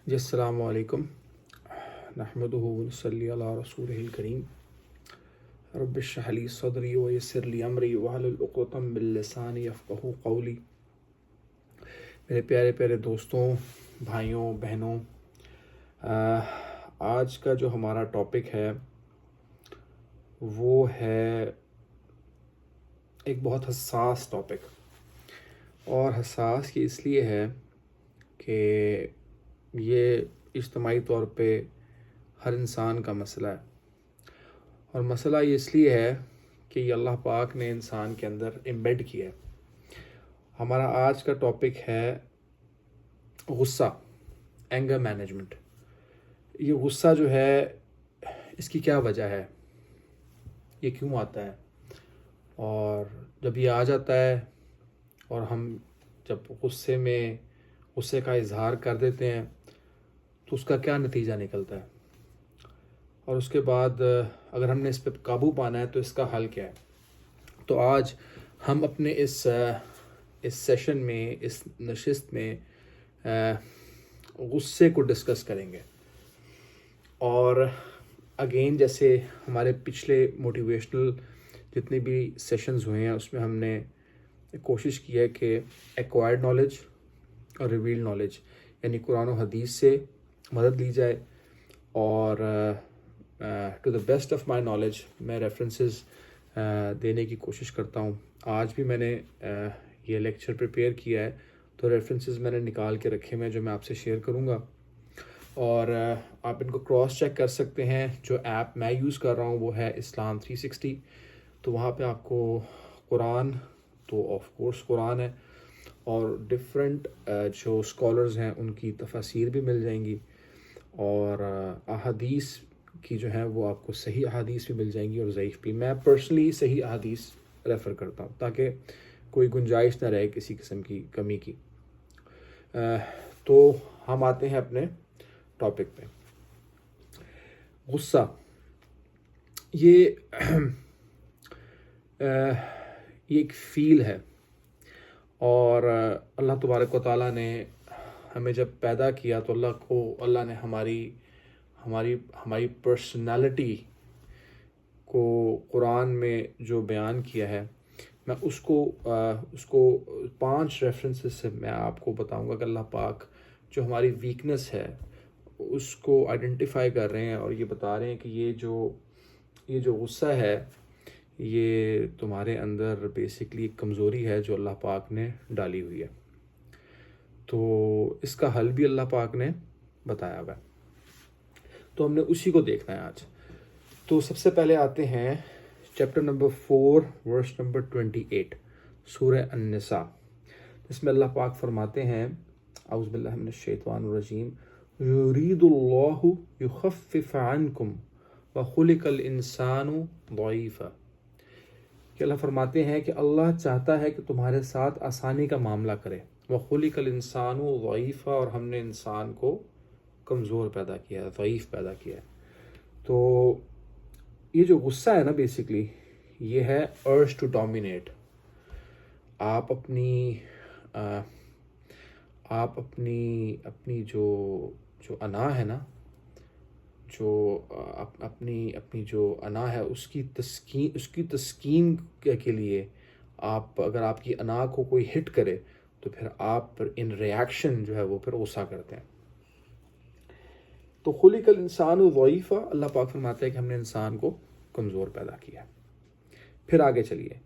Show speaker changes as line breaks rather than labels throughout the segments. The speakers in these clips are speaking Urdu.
جی السلام علیکم نحمدہ ونصلی علی رسولہ الکریم رب اشرح لی صدری ویسر لی امری واحلل عقدۃ من لسانی یفقہوا قولی۔ میرے پیارے پیارے دوستوں، بھائیوں، بہنوں، آج کا جو ہمارا ٹاپک ہے وہ ہے ایک بہت حساس ٹاپک، اور حساس یہ اس لیے ہے کہ یہ اجتماعی طور پہ ہر انسان کا مسئلہ ہے، اور مسئلہ یہ اس لیے ہے کہ یہ اللہ پاک نے انسان کے اندر ایمبیڈ کیا ہے۔ ہمارا آج کا ٹاپک ہے غصہ، اینگر مینجمنٹ۔ یہ غصہ جو ہے، اس کی کیا وجہ ہے، یہ کیوں آتا ہے، اور جب یہ آ جاتا ہے اور ہم جب غصے کا اظہار کر دیتے ہیں تو اس کا کیا نتیجہ نکلتا ہے، اور اس کے بعد اگر ہم نے اس پہ قابو پانا ہے تو اس کا حل کیا ہے۔ تو آج ہم اپنے اس سیشن میں، اس نشست میں غصے کو ڈسکس کریں گے، اور اگین جیسے ہمارے پچھلے موٹیویشنل جتنے بھی سیشنز ہوئے ہیں اس میں ہم نے کوشش کی ہے کہ ایکوائرڈ نالج اور ریویل نالج، یعنی قرآن و حدیث سے مدد لی جائے، اور to the best of my knowledge میں ریفرنسز دینے کی کوشش کرتا ہوں۔ آج بھی میں نے یہ لیکچر پریپیئر کیا ہے تو ریفرنسز میں نے نکال کے رکھے ہوئے ہیں جو میں آپ سے شیئر کروں گا، اور آپ ان کو کراس چیک کر سکتے ہیں۔ جو ایپ میں یوز کر رہا ہوں وہ ہے اسلام 360، تو وہاں پہ آپ کو قرآن تو آف کورس قرآن ہے، اور ڈفرینٹ جو اسکالرز ہیں ان کی تفاسیر بھی مل جائیں گی، اور احادیث کی جو ہے وہ آپ کو صحیح احادیث بھی مل جائیں گی اور ضعیف بھی۔ میں پرسنلی صحیح احادیث ریفر کرتا ہوں تاکہ کوئی گنجائش نہ رہے کسی قسم کی کمی کی۔ تو ہم آتے ہیں اپنے ٹاپک پہ۔ غصہ یہ ایک فیل ہے، اور اللہ تبارک و تعالیٰ نے ہمیں جب پیدا کیا تو اللہ نے ہماری پرسنالٹی کو قرآن میں جو بیان کیا ہے، میں اس کو 5 ریفرنسز سے میں آپ کو بتاؤں گا کہ اللہ پاک جو ہماری ویکنس ہے اس کو آئیڈینٹیفائی کر رہے ہیں، اور یہ بتا رہے ہیں کہ یہ جو غصہ ہے یہ تمہارے اندر بیسکلی ایک کمزوری ہے جو اللہ پاک نے ڈالی ہوئی ہے۔ تو اس کا حل بھی اللہ پاک نے بتایا ہوا ہے، تو ہم نے اسی کو دیکھنا ہے آج۔ تو سب سے پہلے آتے ہیں چیپٹر نمبر 4 ورس نمبر 28 سورہ النساء، جس میں اللہ پاک فرماتے ہیں اعوذ باللہ من الشیطان الرجیم یرید اللہ یخفف عنکم وخلق الانسان ضعیفا، کہ اللہ فرماتے ہیں کہ اللہ چاہتا ہے کہ تمہارے ساتھ آسانی کا معاملہ کرے، وخلق الانسان ضعیفا، اور ہم نے انسان کو کمزور پیدا کیا ہے، ضعیف پیدا کیا ہے۔ تو یہ جو غصہ ہے نا، بیسکلی یہ ہے ارج ٹو ڈومینیٹ۔ آپ اپنی جو انا ہے نا، جو اپنی جو انا ہے اس کی تسکین کے لیے اگر آپ کی انا کو کوئی ہٹ کرے تو پھر آپ ان ریاکشن جو ہے وہ پھر غصہ کرتے ہیں۔ تو خلق الانسان ضعیفا، اللہ پاک فرماتا ہے کہ ہم نے انسان کو کمزور پیدا کیا۔ پھر آگے چلیے،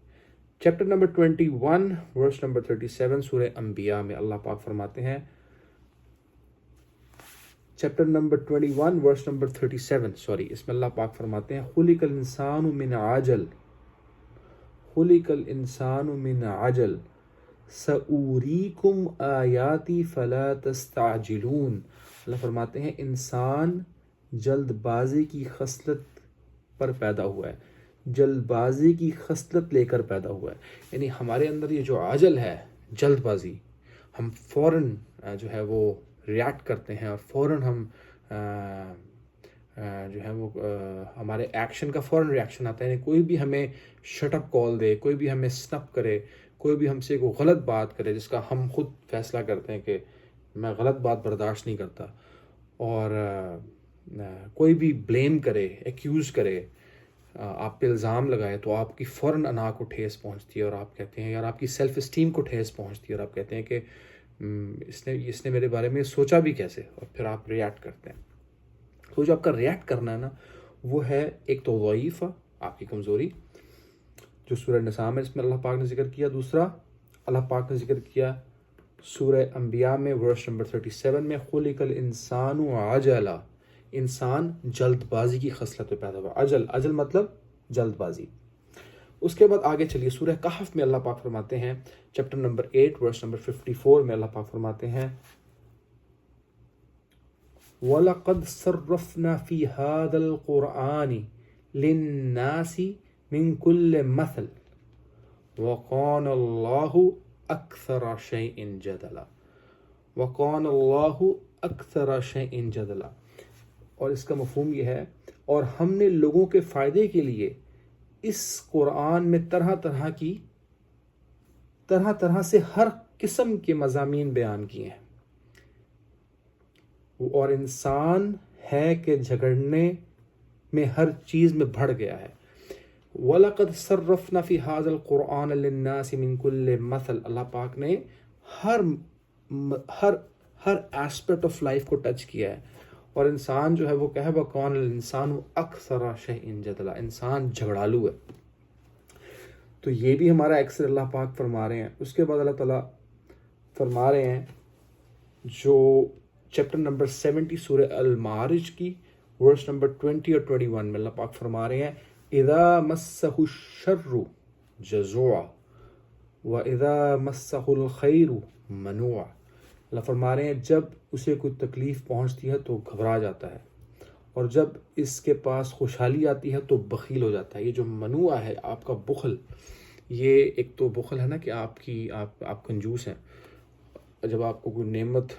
چیپٹر نمبر 21 ورس نمبر 37 سورہ انبیاء میں اللہ پاک فرماتے ہیں، چیپٹر نمبر 21 ورس نمبر 37 اس میں اللہ پاک فرماتے ہیں خلق الانسان من عجل سأوریکم آیاتی فلا تستعجلون۔ اللہ فرماتے ہیں انسان جلد بازی کی خصلت پر پیدا ہوا ہے، جلد بازی کی خصلت لے کر پیدا ہوا ہے، یعنی ہمارے اندر یہ جو عجل ہے، جلد بازی، ہم فوراً جو ہے وہ ریاکٹ کرتے ہیں، اور فوراً ہم جو ہے وہ ہمارے ایکشن کا فوراً ریاکشن آتا ہے، یعنی کوئی بھی ہمیں شٹ اپ کال دے، کوئی بھی ہمیں سنپ کرے، کوئی بھی ہم سے کوئی غلط بات کرے جس کا ہم خود فیصلہ کرتے ہیں کہ میں غلط بات برداشت نہیں کرتا، اور کوئی بھی بلیم کرے، ایکیوز کرے، آپ پہ الزام لگائے، تو آپ کی فوراً انا کو ٹھیس پہنچتی ہے، اور آپ کہتے ہیں، یار آپ کی سیلف اسٹیم کو ٹھیس پہنچتی ہے، اور آپ کہتے ہیں کہ اس نے میرے بارے میں سوچا بھی کیسے، اور پھر آپ ریئیکٹ کرتے ہیں۔ تو جو آپ کا ریئیکٹ کرنا ہے نا، وہ ہے ایک تو ضعیفہ، آپ کی کمزوری، جو سورہ نساء میں اس میں اللہ پاک نے ذکر کیا۔ دوسرا اللہ پاک نے ذکر کیا سورہ انبیاء میں ورس نمبر 37 میں، خلق الانسان عجلا، انسان جلد بازی کی خصلت پہ پیدا ہوا۔ عجل مطلب جلد بازی۔ اس کے بعد آگے چلیے، سورہ کہف میں اللہ پاک فرماتے ہیں، چیپٹر نمبر 8 ورس نمبر 54 میں اللہ پاک فرماتے ہیں، وَلَقَدْ صَرَّفْنَا فِي هَذَا الْقُرْآنِ لِلنَّاسِ مِنْ كُلِّ مَثَلٍ وَقَانَ اللَّهُ أَكْثَرَ شَيْءٍ جَدَلًا، وَقَانَ اللَّهُ أَكْثَرَ شَيْءٍ جَدَلًا، اور اس کا مفہوم یہ ہے، اور ہم نے لوگوں کے فائدے کے لیے اس قرآن میں طرح طرح سے ہر قسم کے مضامین بیان کیے ہیں، اور انسان ہے کہ جھگڑنے میں ہر چیز میں بڑھ گیا ہے۔ وَلَقَدْ صَرَّفْنَا فِي هَذَا الْقُرْآنَ لِلنَّاسِ مِنْ كُلِّ مَثَلٍ، اللہ پاک نے ہر ایسپیکٹ آف لائف کو ٹچ کیا ہے، اور انسان جو ہے وہ کہے وَقَانَ الْإِنسَانُ أَكْثَرَ شَيْءٍ جَدَلًا، انسان جھگڑالو ہے۔ تو یہ بھی ہمارا اکثر اللہ پاک فرما رہے ہیں۔ اس کے بعد اللہ تعالیٰ فرما رہے ہیں، جو چیپٹر نمبر 70 سورہ المعارج کی ورس نمبر 20 اور 21 میں اللہ پاک فرما رہے ہیں، اذا مسہ الشر جزوعا واذا مسہ الخیر منوعا، اللہ فرما رہے ہیں جب اسے کوئی تکلیف پہنچتی ہے تو گھبرا جاتا ہے، اور جب اس کے پاس خوشحالی آتی ہے تو بخیل ہو جاتا ہے۔ یہ جو منوع ہے، آپ کا بخل، یہ ایک تو بخل ہے نا کہ آپ کنجوس ہیں، جب آپ کو کوئی نعمت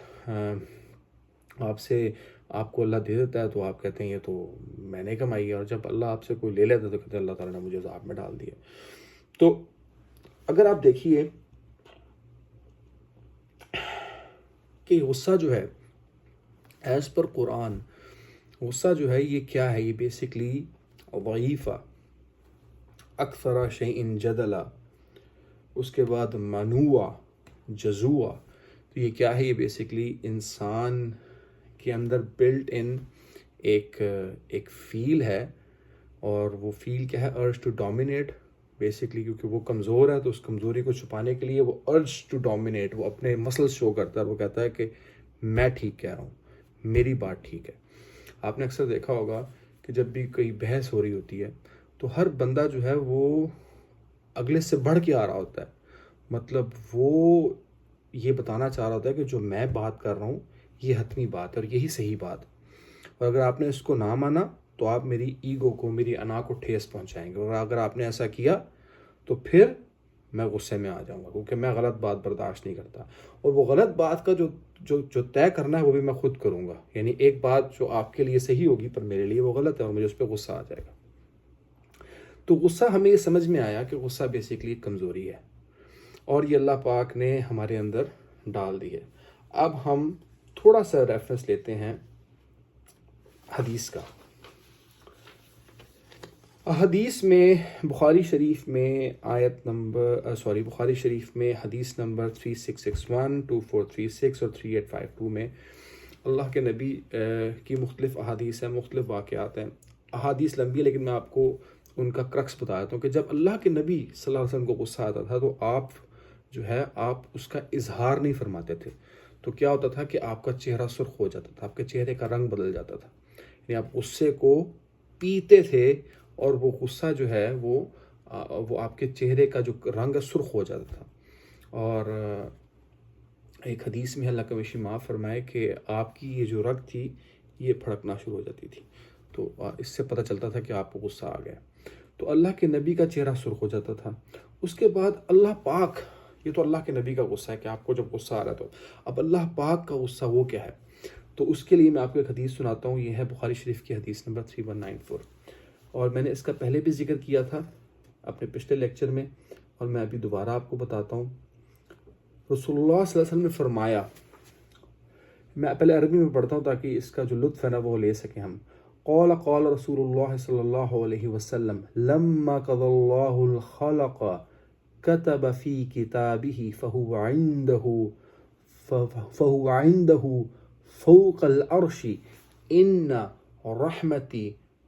آپ کو اللہ دے دیتا ہے تو آپ کہتے ہیں یہ تو میں نے کمائی ہے، اور جب اللہ آپ سے کوئی لے لیتا ہے تو کہتے ہیں اللہ تعالیٰ نے مجھے عذاب میں ڈال دیا۔ تو اگر آپ دیکھیے کہ غصہ جو ہے ایز پر قرآن، غصہ جو ہے یہ کیا ہے؟ یہ بیسکلی ضعیفہ، اکثر شیء جدلا، اس کے بعد منوع، جزوع۔ تو یہ کیا ہے؟ یہ بیسکلی انسان کے اندر بلٹ ان ایک فیل ہے، اور وہ فیل کیا ہے؟ ارج ٹو ڈومینیٹ، بیسکلی کیونکہ وہ کمزور ہے تو اس کمزوری کو چھپانے کے لیے وہ ارج ٹو ڈومینیٹ، وہ اپنے مسلز شو کرتا ہے، اور وہ کہتا ہے کہ میں ٹھیک کہہ رہا ہوں، میری بات ٹھیک ہے۔ آپ نے اکثر دیکھا ہوگا کہ جب بھی کوئی بحث ہو رہی ہوتی ہے تو ہر بندہ جو ہے وہ اگلے سے بڑھ کے آ رہا ہوتا ہے، مطلب وہ یہ بتانا چاہ رہا ہوتا ہے کہ جو میں بات کر رہا ہوں یہ حتمی بات ہے اور یہی صحیح بات، اور اگر آپ نے اس کو نہ مانا تو آپ میری ایگو کو، میری انا کو ٹھیس پہنچائیں گے، اور اگر آپ نے ایسا کیا تو پھر میں غصے میں آ جاؤں گا، کیونکہ میں غلط بات برداشت نہیں کرتا، اور وہ غلط بات کا جو طے کرنا ہے وہ بھی میں خود کروں گا، یعنی ایک بات جو آپ کے لیے صحیح ہوگی پر میرے لیے وہ غلط ہے اور مجھے اس پہ غصہ آ جائے گا۔ تو غصہ ہمیں یہ سمجھ میں آیا کہ غصہ بیسکلی کمزوری ہے، اور یہ اللہ پاک نے ہمارے اندر ڈال دی ہے۔ اب ہم تھوڑا سا ریفرنس لیتے ہیں حدیث کا۔ حدیث میں بخاری شریف میں بخاری شریف میں حدیث نمبر 3661، 2436 اور 3852 میں اللہ کے نبی کی مختلف احادیث ہیں، مختلف واقعات ہیں۔ احادیث لمبی ہے لیکن میں آپ کو ان کا کرکس بتا دیتا ہوں کہ جب اللہ کے نبی صلی اللہ علیہ وسلم کو غصہ آتا تھا تو آپ اس کا اظہار نہیں فرماتے تھے، تو کیا ہوتا تھا کہ آپ کا چہرہ سرخ ہو جاتا تھا، آپ کے چہرے کا رنگ بدل جاتا تھا، یعنی آپ غصے کو پیتے تھے اور وہ غصہ جو ہے وہ آپ کے چہرے کا جو رنگ سرخ ہو جاتا تھا۔ اور ایک حدیث میں اللہ کا وشی معاف فرمائے کہ آپ کی یہ جو رگ تھی یہ پھڑکنا شروع ہو جاتی تھی، تو اس سے پتہ چلتا تھا کہ آپ کو غصہ آ گیا، تو اللہ کے نبی کا چہرہ سرخ ہو جاتا تھا۔ اس کے بعد اللہ پاک، یہ تو اللہ کے نبی کا غصہ ہے کہ آپ کو جب غصہ آ رہا تو اب اللہ پاک کا غصہ وہ کیا ہے؟ تو اس کے لیے میں آپ کو ایک حدیث سناتا ہوں، یہ ہے بخاری شریف کی حدیث نمبر 3194، اور میں نے اس کا پہلے بھی ذکر کیا تھا اپنے پچھلے لیکچر میں، اور میں ابھی دوبارہ آپ کو بتاتا ہوں۔ رسول اللہ صلی اللہ علیہ وسلم نے فرمایا، میں پہلے عربی میں پڑھتا ہوں تاکہ اس کا جو لطف ہے نا وہ لے سکیں ہم. قال قال رسول اللہ صلی اللہ علیہ وسلم لما قضى الله الخلق كتب في كتابه فهو عنده فوق العرش ان رحمتي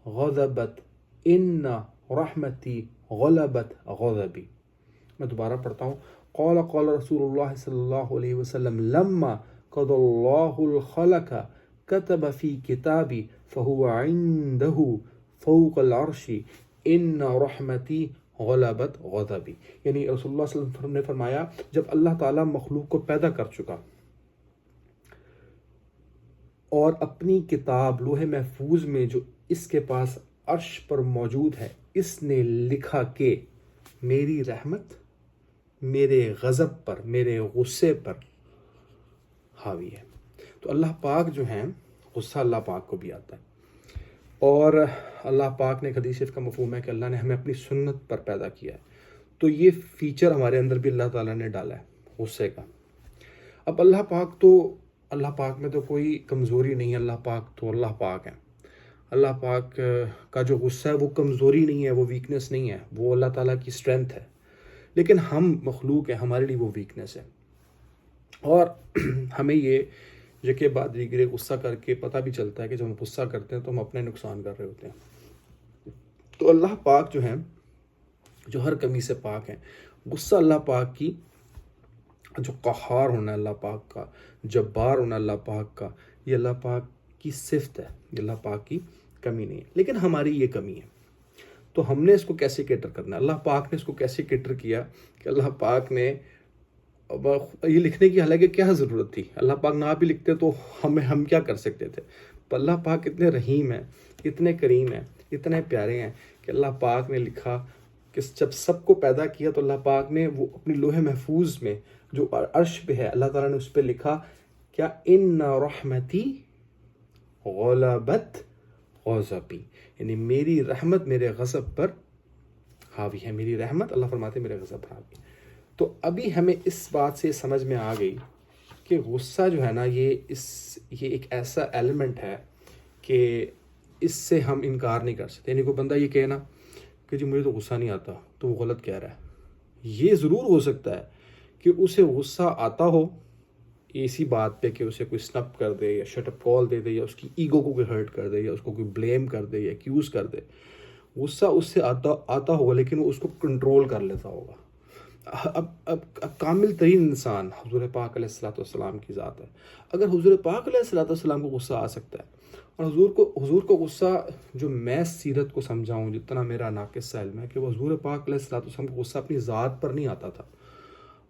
غضبت ان رحمتي غلبت غضبی. میں دوبارہ پڑھتا ہوں. قال قال رسول اللہ صلی اللہ علیہ وسلم لما قضى الله الخلق كتب في كتابي فهو عنده فوق العرش ان رحمتی غلبت غضبی. یعنی رسول اللہ صلی اللہ علیہ وسلم نے فرمایا جب اللہ تعالیٰ مخلوق کو پیدا کر چکا اور اپنی کتاب لوح محفوظ میں جو اس کے پاس عرش پر موجود ہے اس نے لکھا کہ میری رحمت میرے غضب پر میرے غصے پر حاوی ہے. تو اللہ پاک جو ہیں غصہ اللہ پاک کو بھی آتا ہے. اور اللہ پاک نے ایک حدیث شریف کا مفہوم ہے کہ اللہ نے ہمیں اپنی سنت پر پیدا کیا ہے. تو یہ فیچر ہمارے اندر بھی اللہ تعالیٰ نے ڈالا ہے غصے کا. اب اللہ پاک میں تو کوئی کمزوری نہیں ہے. اللہ پاک تو اللہ پاک ہے. اللہ پاک کا جو غصہ ہے وہ کمزوری نہیں ہے, وہ ویکنس نہیں ہے, وہ اللہ تعالیٰ کی اسٹرینتھ ہے. لیکن ہم مخلوق ہیں, ہمارے لیے وہ ویکنس ہے. اور ہمیں یہ یکے بعد دیگرے غصہ کر کے پتہ بھی چلتا ہے کہ جب ہم غصہ کرتے ہیں تو ہم اپنے نقصان کر رہے ہوتے ہیں. تو اللہ پاک جو ہیں جو ہر کمی سے پاک ہیں. غصہ اللہ پاک کی جو قہار ہونا ہے اللہ پاک کا, جبار ہونا اللہ پاک کا, یہ اللہ پاک کی صفت ہے, یہ اللہ پاک کی کمی نہیں ہے. لیکن ہماری یہ کمی ہے. تو ہم نے اس کو کیسے کیٹر کرنا ہے؟ اللہ پاک نے اس کو کیسے کیٹر کیا کہ اللہ پاک نے یہ لکھنے کی حالانکہ کیا ضرورت تھی؟ اللہ پاک نہ بھی لکھتے تو ہم کیا کر سکتے تھے؟ پر اللہ پاک اتنے رحیم ہیں, اتنے کریم ہیں, اتنے پیارے ہیں کہ اللہ پاک نے لکھا کہ جب سب کو پیدا کیا تو اللہ پاک نے وہ اپنی لوح محفوظ میں جو عرش پہ ہے اللہ تعالیٰ نے اس پہ لکھا کیا ان رحمتی غلبت غضبی, یعنی میری رحمت میرے غضب پر حاوی ہے. میری رحمت اللہ فرماتے میرے غضب پر حاوی. تو ابھی ہمیں اس بات سے سمجھ میں آ گئی کہ غصہ جو ہے نا یہ ایک ایسا ایلیمنٹ ہے کہ اس سے ہم انکار نہیں کر سکتے. یعنی کوئی بندہ یہ کہے نا کہ جی مجھے تو غصہ نہیں آتا تو وہ غلط کہہ رہا ہے. یہ ضرور ہو سکتا ہے کہ اسے غصہ آتا ہو اسی بات پہ کہ اسے کوئی سنپ کر دے یا شٹ اپ کال دے دے یا اس کی ایگو کو کوئی ہرٹ کر دے یا اس کو کوئی بلیم کر دے یا ایکیوز کر دے. غصہ اس سے آتا ہوگا لیکن وہ اس کو کنٹرول کر لیتا ہوگا. اب کامل ترین انسان حضور پاک علیہ الصلوۃ والسلام کی ذات ہے. اگر حضور پاک علیہ الصلوۃ والسلام کو غصہ آ سکتا ہے اور حضور کو غصہ جو میں سیرت کو سمجھاؤں جتنا میرا ناقص علم ہے کہ وہ حضور پاک علیہ الصلوۃ والسلام کو غصہ اپنی ذات پر نہیں آتا تھا.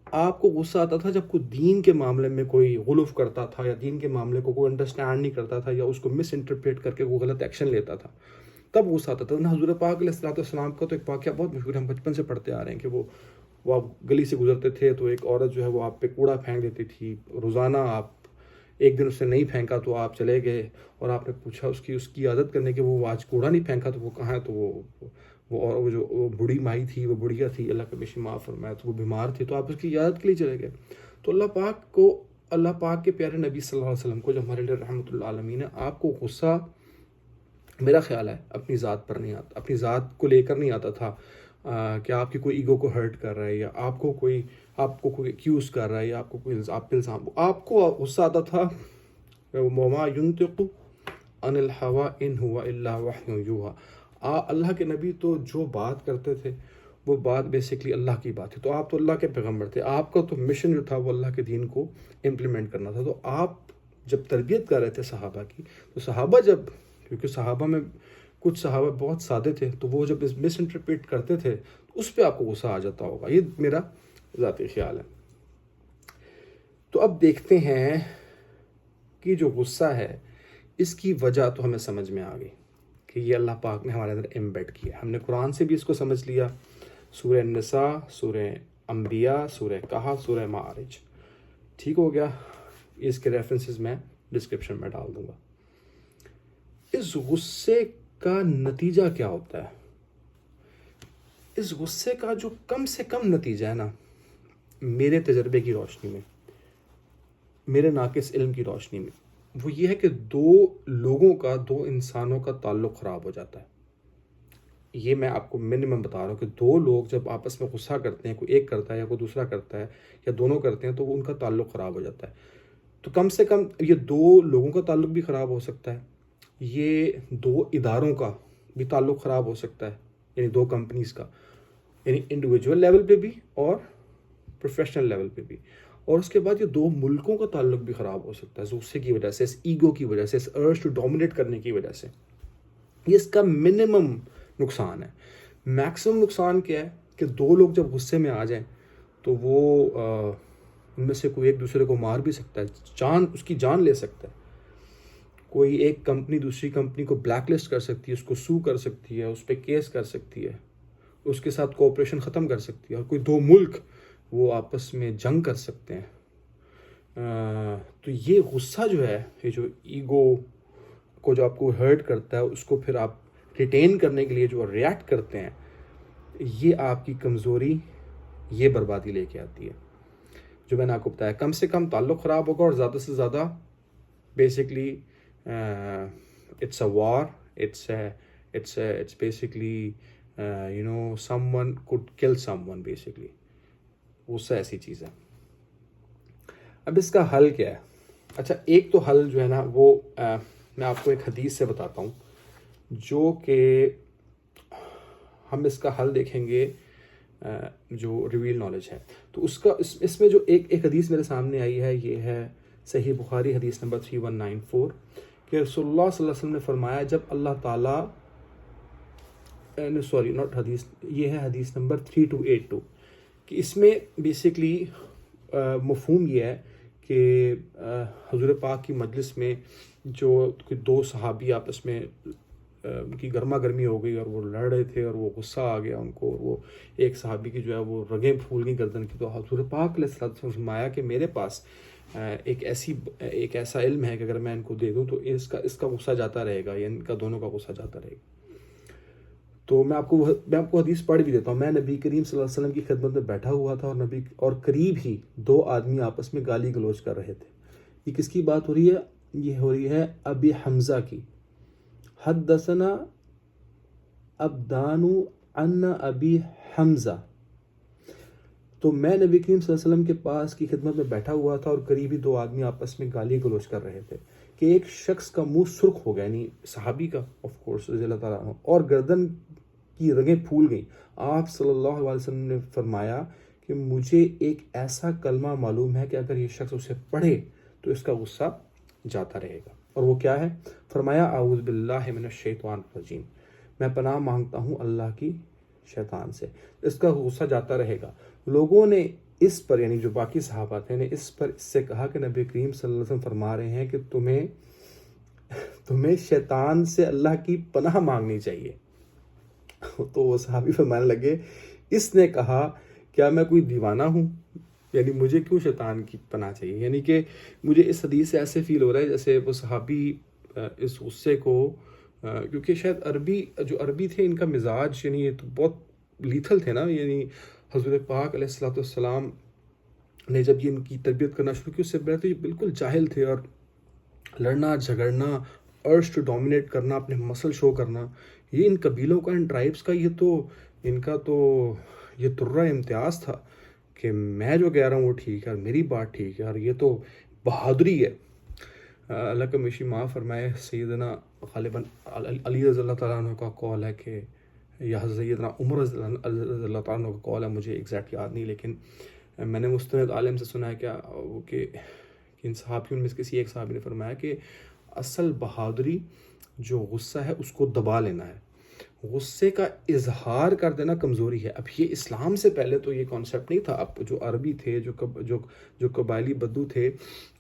آپ کو غصہ آتا تھا جب کوئی دین کے معاملے میں کوئی غلف کرتا تھا یا دین کے معاملے کو کوئی انڈرسٹینڈ نہیں کرتا تھا یا اس کو مس انٹرپریٹ کر کے وہ غلط ایکشن لیتا تھا, تب غصہ آتا تھا. حضور پاک علیہ الصلوۃ والسلام کا تو ایک واقعہ بہت مشہور ہے, ہم بچپن سے پڑھتے آ رہے ہیں کہ وہ آپ گلی سے گزرتے تھے تو ایک عورت جو ہے وہ آپ پہ کوڑا پھینک دیتی تھی. روزانہ آپ ایک دن اس نے نہیں پھینکا تو آپ چلے گئے اور آپ نے پوچھا اس کی عادت کرنے کے وہ آج کوڑا نہیں پھینکا تو وہ کہاں ہے؟ تو وہ جو بوڑھی مائی تھی وہ بڑھیا تھی, اللہ کا بیشی معاف فرمایا, تو وہ بیمار تھی تو آپ اس کی عادت کے لیے چلے گئے. تو اللہ پاک کے پیارے نبی صلی اللہ علیہ وسلم کو جو ہمارے لیے رحمۃ اللہ عالمین ہے, آپ کو غصہ میرا خیال ہے اپنی ذات پر نہیں آتا, اپنی ذات کو لے کر نہیں آتا تھا کہ آپ کی کوئی ایگو کو ہرٹ کر رہا ہے یا آپ کو کوئی ایکیوز کر رہا ہے یا آپ کو کوئی آپ پہ الزام. آپ کو غصہ آتا تھا وما ينطق عن الهوى ان هو الا وحی یوحی. اللہ کے نبی تو جو بات کرتے تھے وہ بات بیسکلی اللہ کی بات ہے. تو آپ تو اللہ کے پیغمبر تھے, آپ کا تو مشن جو تھا وہ اللہ کے دین کو امپلیمنٹ کرنا تھا. تو آپ جب تربیت کر رہے تھے صحابہ کی, تو صحابہ کیونکہ صحابہ میں کچھ صحابہ بہت سادے تھے تو وہ جب مس انٹرپریٹ کرتے تھے تو اس پہ آپ کو غصہ آ جاتا ہوگا. یہ میرا ذاتی خیال ہے. تو اب دیکھتے ہیں کہ جو غصہ ہے اس کی وجہ تو ہمیں سمجھ میں آ گئی کہ یہ اللہ پاک نے ہمارے اندر ایمبیڈ کیا. ہم نے قرآن سے بھی اس کو سمجھ لیا, سورہ نساء, سورہ انبیاء, سورہ کہف, سورہ معارج. ٹھیک ہو گیا. اس کے ریفرنسز میں ڈسکرپشن میں ڈال دوں گا. اس غصے کا نتیجہ کیا ہوتا ہے؟ اس غصے کا جو کم سے کم نتیجہ ہے نا, میرے تجربے کی روشنی میں, میرے ناقص علم کی روشنی میں, وہ یہ ہے کہ دو لوگوں کا، دو انسانوں کا تعلق خراب ہو جاتا ہے. یہ میں آپ کو منیمم بتا رہا ہوں کہ دو لوگ جب آپس میں غصہ کرتے ہیں، کوئی ایک کرتا ہے یا کوئی دوسرا کرتا ہے یا دونوں کرتے ہیں، تو وہ ان کا تعلق خراب ہو جاتا ہے. تو کم سے کم یہ دو لوگوں کا تعلق بھی خراب ہو سکتا ہے، یہ دو اداروں کا بھی تعلق خراب ہو سکتا ہے، یعنی دو کمپنیز کا، یعنی انڈیویجول لیول پہ بھی اور پروفیشنل لیول پہ بھی. اور اس کے بعد یہ دو ملکوں کا تعلق بھی خراب ہو سکتا ہے، غصے کی وجہ سے، اس ایگو کی وجہ سے، اس ارج ٹو ڈومینیٹ کرنے کی وجہ سے. یہ اس کا منیمم نقصان ہے. میکسیمم نقصان کیا ہے کہ دو لوگ جب غصے میں آ جائیں تو وہ ان میں سے کوئی ایک دوسرے کو مار بھی سکتا ہے، اس کی جان لے سکتا ہے. کوئی ایک کمپنی دوسری کمپنی کو بلیک لسٹ کر سکتی ہے، اس کو سو کر سکتی ہے، اس پہ کیس کر سکتی ہے، اس کے ساتھ کوآپریشن ختم کر سکتی ہے. اور کوئی دو ملک وہ آپس میں جنگ کر سکتے ہیں. تو یہ غصہ جو ہے، یہ جو ایگو کو جو آپ کو ہرٹ کرتا ہے، اس کو پھر آپ ریٹین کرنے کے لیے جو ریئیکٹ کرتے ہیں، یہ آپ کی کمزوری، یہ بربادی لے کے آتی ہے. جو میں نے آپ کو بتایا، کم سے کم تعلق خراب ہوگا اور زیادہ سے زیادہ basically it's a war, it's basically someone could kill some one basically. غصہ ایسی چیز ہے. اب اس کا حل کیا ہے؟ اچھا، ایک تو حل جو ہے نا وہ میں آپ کو ایک حدیث سے بتاتا ہوں، جو کہ ہم اس کا حل دیکھیں گے جو ریویل نالج ہے. تو اس میں جو ایک حدیث میرے سامنے آئی ہے، یہ ہے صحیح بخاری حدیث نمبر 3194 کہ رسول اللہ صلی اللہ علیہ وسلم نے فرمایا، جب اللہ تعالیٰ سوری ناٹ حدیث، یہ ہے حدیث نمبر 3282 کہ اس میں بیسکلی مفہوم یہ ہے کہ حضور پاک کی مجلس میں جو دو صحابی آپس میں ان کی گرما گرمی ہو گئی اور وہ لڑ رہے تھے اور وہ غصہ آ گیا ان کو، اور وہ ایک صحابی کی جو ہے وہ رگیں پھول گئی گردن کی. تو حضور پاک علیہ الصلوۃ والسلام نے فرمایا کہ میرے پاس ایک ایسا علم ہے کہ اگر میں ان کو دے دوں تو اس کا غصہ جاتا رہے گا، یا ان کا دونوں کا غصہ جاتا رہے گا. تو میں آپ کو حدیث پڑھ بھی دیتا ہوں. میں نبی کریم صلی اللہ علیہ وسلم کی خدمت میں بیٹھا ہوا تھا اور قریب ہی دو آدمی آپس میں گالی گلوچ کر رہے تھے. یہ کس کی بات ہو رہی ہے؟ یہ ہو رہی ہے ابی حمزہ کی. حدثنا ابدان عن ابی حمزہ. تو میں نبی کریم صلی اللہ علیہ وسلم کے پاس کی خدمت میں بیٹھا ہوا تھا اور قریبی دو آدمی آپس میں گالی گلوچ کر رہے تھے کہ ایک شخص کا منہ سرخ ہو گیا، یعنی صحابی کا آف کورس رضی اللہ تعالیٰ عنہ، اور گردن کی رگیں پھول گئیں. آپ صلی اللہ علیہ وسلم نے فرمایا کہ مجھے ایک ایسا کلمہ معلوم ہے کہ اگر یہ شخص اسے پڑھے تو اس کا غصہ جاتا رہے گا. اور وہ کیا ہے؟ فرمایا اعوذ باللہ من الشیطان الرجیم، میں پناہ مانگتا ہوں اللہ کی شیطان سے، اس کا غصہ جاتا رہے گا. لوگوں نے اس پر، یعنی جو باقی صحابہ تھے نے اس سے کہا کہ نبی کریم صلی اللہ علیہ وسلم فرما رہے ہیں کہ تمہیں شیطان سے اللہ کی پناہ مانگنی چاہیے. تو وہ صحابی فرمانے لگے، اس نے کہا کیا میں کوئی دیوانہ ہوں؟ یعنی مجھے کیوں شیطان کی پناہ چاہیے؟ یعنی کہ مجھے اس حدیث سے ایسے فیل ہو رہا ہے جیسے وہ صحابی اس غصے کو، کیونکہ شاید عربی تھے، ان کا مزاج یعنی یہ تو بہت لیتھل تھے نا. یعنی حضرت پاک علیہ الصلوۃ والسلام نے جب یہ ان کی تربیت کرنا شروع کی، اس سے پہلے تو یہ بالکل جاہل تھے، اور لڑنا جھگڑنا، ارج ٹو ڈومینیٹ کرنا، اپنے مسل شو کرنا، یہ ان قبیلوں کا، ان ٹرائبس کا، یہ ترہ امتیاز تھا کہ میں جو کہہ رہا ہوں وہ ٹھیک ہے اور میری بات ٹھیک ہے، اور یہ تو بہادری ہے. اللہ کا مشی معاف فرمائے، سیدنا غالباً علی رضی اللہ تعالیٰ عنہ کا قول ہے کہ یا سیدنا عمر رضی اللہ تعالیٰ عنہ کا قول ہے، مجھے ایگزیکٹ یاد نہیں، لیکن میں نے مستند عالم سے سنا ہے کہ ان صحابیوں میں سے کسی ایک صحابی نے فرمایا کہ اصل بہادری جو غصہ ہے اس کو دبا لینا ہے، غصے کا اظہار کر دینا کمزوری ہے. اب یہ اسلام سے پہلے تو یہ کانسیپٹ نہیں تھا. اب جو عربی تھے، جو قبائلی بدو تھے،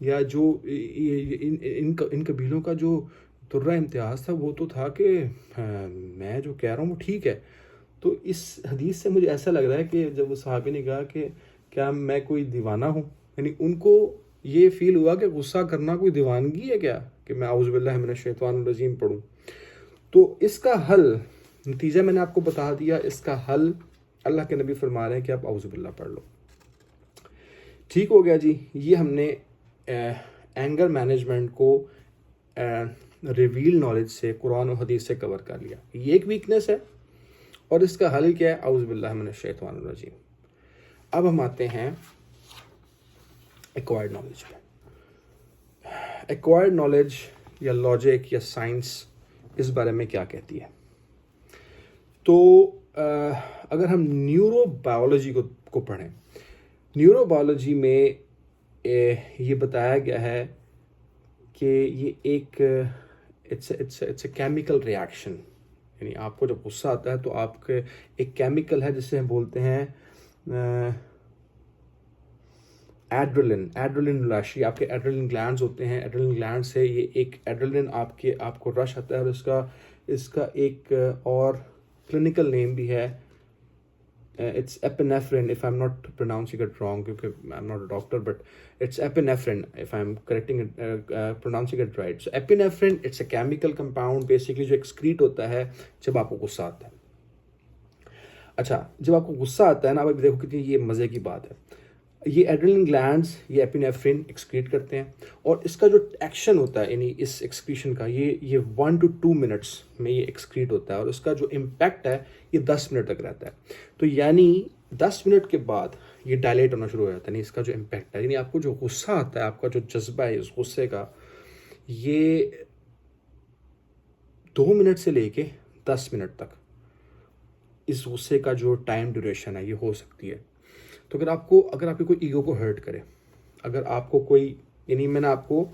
یا جو ان قبیلوں کا جو ترہ امتیاز تھا، وہ تو تھا کہ میں جو کہہ رہا ہوں وہ ٹھیک ہے. تو اس حدیث سے مجھے ایسا لگ رہا ہے کہ جب وہ صحابی نے کہا کہ کیا میں کوئی دیوانہ ہوں، یعنی ان کو یہ فیل ہوا کہ غصہ کرنا کوئی دیوانگی ہے کیا، کہ میں اعوذ باللہ من الشیطان الرجیم پڑھوں. تو اس کا حل، نتیجہ میں نے آپ کو بتا دیا، اس کا حل اللہ کے نبی فرما رہے ہیں کہ آپ اعوذ باللہ پڑھ لو. ٹھیک ہو گیا جی. یہ ہم نے اینگر مینجمنٹ کو ریویل نالج سے قرآن و حدیث سے کور کر لیا. یہ ایک ویکنیس ہے اور اس کا حل کیا ہے؟ اعوذ باللہ من الشیطان الرجیم. اب ہم آتے ہیں ایکوائرڈ نالج پہ. ایکوائرڈ نالج یا لاجک یا سائنس اس بارے میں کیا کہتی ہے؟ تو اگر ہم نیورو بایولوجی کو پڑھیں، نیورو بایولوجی میں یہ بتایا گیا ہے کہ یہ ایک اٹس اے کیمیکل ریاکشن. یعنی آپ کو جب غصہ آتا ہے تو آپ کے ایک کیمیکل ہے جسے ہم بولتے ہیں ایڈرلن راشی. آپ کے ایڈرلن گلینڈز ہوتے ہیں، ایڈرلن گلینڈ سے یہ ایک ایڈرلن آپ کو رش آتا ہے، اور اس کا ایک اور کلینکل نیم بھی ہے. It's epinephrine, if I'm not pronouncing it wrong, because I'm not a doctor, but it's epinephrine, if I'm correcting it, pronouncing it right. So epinephrine, it's a chemical compound, basically جو excrete ہوتا ہے جب آپ کو غصہ آتا ہے. اچھا، جب آپ کو غصہ آتا ہے نا، آپ دیکھو کتنی یہ مزے کی بات ہے. یہ ایڈرلن گلینڈز یہ ایپینیفرین ایکسکریٹ کرتے ہیں، اور اس کا جو ایکشن ہوتا ہے یعنی اس ایکسکریشن کا، یہ 1 to 2 منٹس میں یہ ایکسکریٹ ہوتا ہے، اور اس کا جو امپیکٹ ہے یہ 10 منٹ تک رہتا ہے. تو یعنی 10 منٹ کے بعد یہ ڈائلیٹ ہونا شروع ہو جاتا ہے. یعنی اس کا جو امپیکٹ ہے، یعنی آپ کو جو غصہ آتا ہے، آپ کا جو جذبہ ہے اس غصے کا، یہ 2 منٹ سے لے کے 10 منٹ تک اس غصے کا جو ٹائم ڈیوریشن ہے یہ ہو سکتی ہے. تو اگر آپ کی کوئی ایگو کو ہرٹ کرے، اگر آپ کو کوئی، یعنی میں نے آپ کو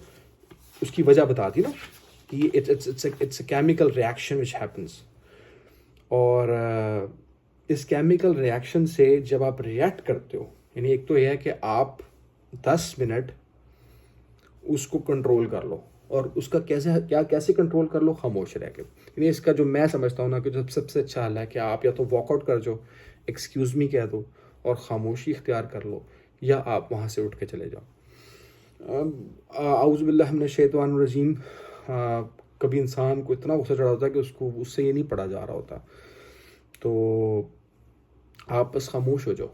اس کی وجہ بتا دی نا کہ یہ it's a chemical reaction which happiness, اور اس کیمیکل ریاکشن سے جب آپ ریئیکٹ کرتے ہو، یعنی ایک تو یہ ہے کہ آپ 10 منٹ اس کو کنٹرول کر لو، اور اس کا کیسے کنٹرول کر لو؟ خاموش رہ کے. یعنی اس کا جو میں سمجھتا ہوں نا کہ سب سے اچھا حل ہے کہ آپ یا تو واک آؤٹ کر جاؤ، ایکسکیوز می کہہ دو اور خاموشی اختیار کر لو، یا آپ وہاں سے اٹھ کے چلے جاؤ. اعوذ باللہ من الشیطان الرجیم. کبھی انسان کو اتنا غصہ چڑھا ہوتا ہے کہ اس سے یہ نہیں پڑھا جا رہا ہوتا، تو آپ بس خاموش ہو جاؤ،